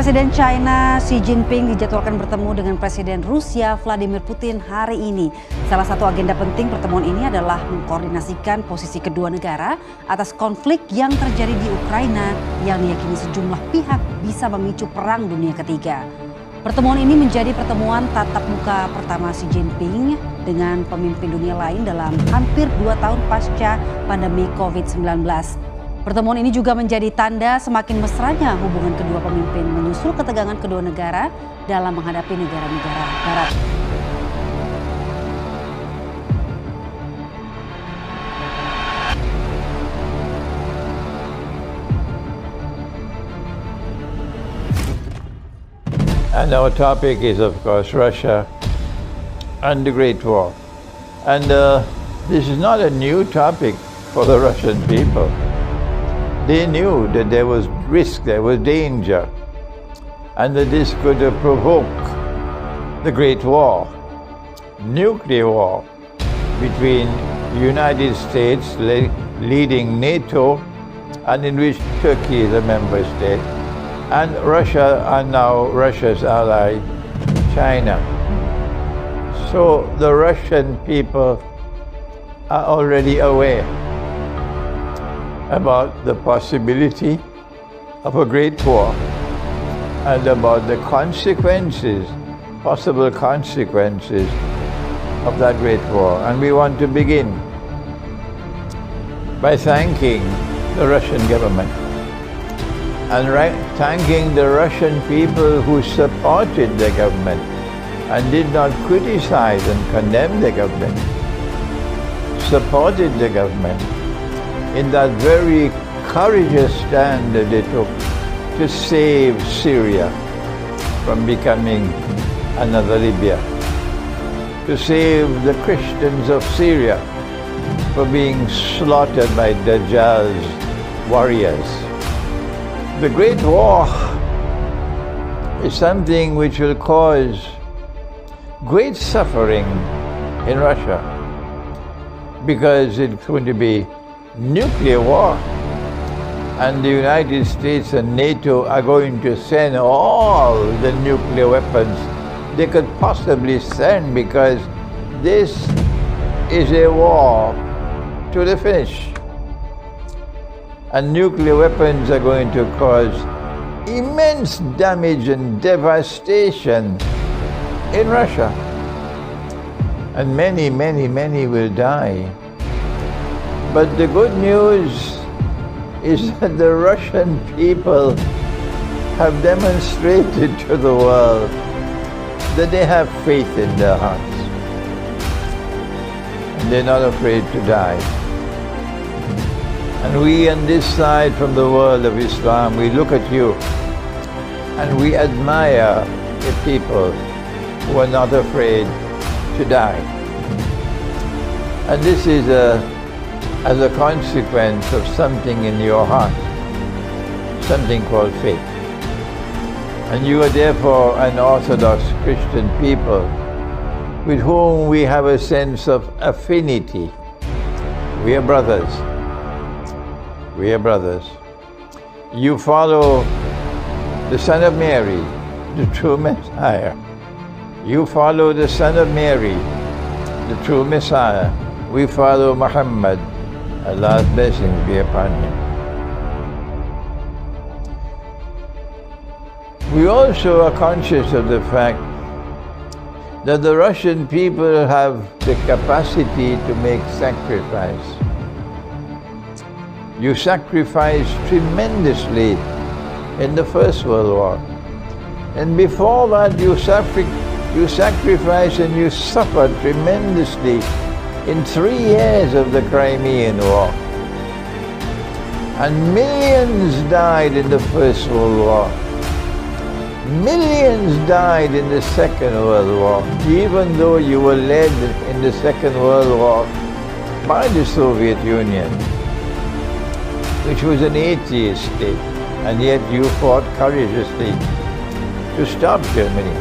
Presiden China Xi Jinping dijadwalkan bertemu dengan Presiden Rusia Vladimir Putin hari ini. Salah satu agenda penting pertemuan ini adalah mengkoordinasikan posisi kedua negara atas konflik yang terjadi di Ukraina yang diyakini sejumlah pihak bisa memicu perang dunia ketiga. Pertemuan ini menjadi pertemuan tatap muka pertama Xi Jinping dengan pemimpin dunia lain dalam hampir 2 tahun pasca pandemi COVID-19. Pertemuan ini juga menjadi tanda semakin mesranya hubungan kedua pemimpin menyusul ketegangan kedua negara dalam menghadapi negara-negara barat. And our topic is, of course, Russia and the Great War. And this is not a new topic for the Russian people. They knew that there was risk, there was danger, and that this could provoke the Great War, nuclear war, between the United States leading NATO, and in which Turkey is a member state, and Russia, and now Russia's ally, China. So the Russian people are already aware about the possibility of a great war and about the consequences, possible consequences of that great war. And we want to begin by thanking the Russian government and thanking the Russian people who supported the government and did not criticize and condemn the government, supported the government in that very courageous stand that they took to save Syria from becoming another Libya, to save the Christians of Syria from being slaughtered by Dajjal's warriors. The Great War is something which will cause great suffering in Russia because it's going to be nuclear war, and the United States and NATO are going to send all the nuclear weapons they could possibly send, because this is a war to the finish. And nuclear weapons are going to cause immense damage and devastation in Russia, and many will die. But the good news is that the Russian people have demonstrated to the world that they have faith in their hearts, and they're not afraid to die. And we on this side from the world of Islam, we look at you and we admire the people who are not afraid to die. And this is as a consequence of something in your heart, something called faith. And you are therefore an Orthodox Christian people with whom we have a sense of affinity. We are brothers. We are brothers. You follow the Son of Mary, the true Messiah. You follow the Son of Mary, the true Messiah. We follow Muhammad. Allah's blessings be upon him. We also are conscious of the fact that the Russian people have the capacity to make sacrifice. You sacrificed tremendously in the First World War. And before that you sacrificed and you suffered tremendously in 3 years of the Crimean War. And millions died in the First World War. Millions died in the Second World War, even though you were led in the Second World War by the Soviet Union, which was an atheist state, and yet you fought courageously to stop Germany.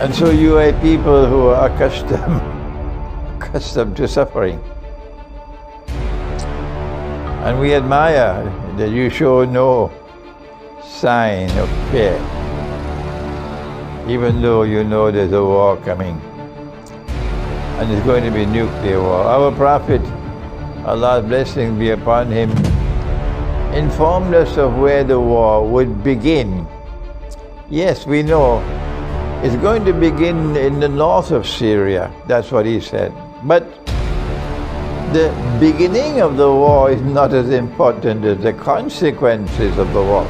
And so you are people who are accustomed to suffering. And we admire that you show no sign of fear, even though you know there's a war coming. And it's going to be nuclear war. Our Prophet, Allah's blessing be upon him, informed us of where the war would begin. Yes, we know it's going to begin in the north of Syria. That's what he said. But the beginning of the war is not as important as the consequences of the war.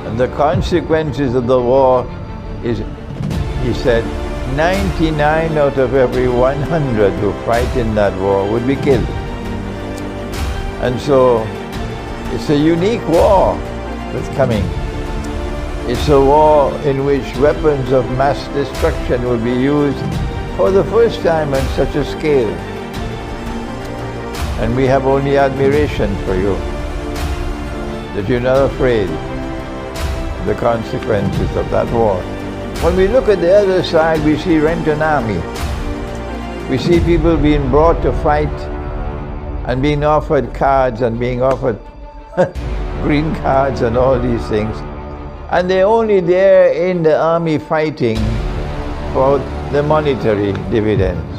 And the consequences of the war is, he said, 99 out of every 100 who fight in that war would be killed. And so it's a unique war that's coming. It's a war in which weapons of mass destruction will be used for the first time on such a scale. And we have only admiration for you, that you're not afraid of the consequences of that war. When we look at the other side, we see rent an army. We see people being brought to fight and being offered cards and being offered green cards and all these things. And they're only there in the army fighting for the monetary dividends.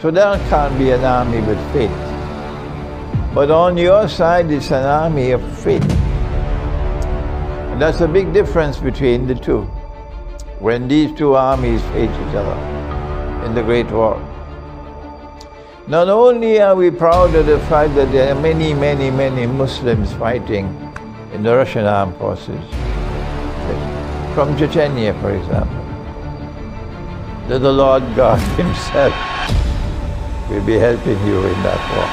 So that can't be an army with faith. But on your side, it's an army of faith. And that's a big difference between the two. When these two armies face each other in the Great War. Not only are we proud of the fact that there are many, many, many Muslims fighting in the Russian armed forces, from Chechnya, for example, that the Lord God himself will be helping you in that war,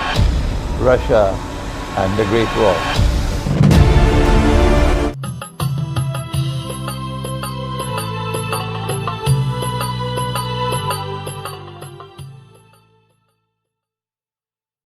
Russia and the Great War.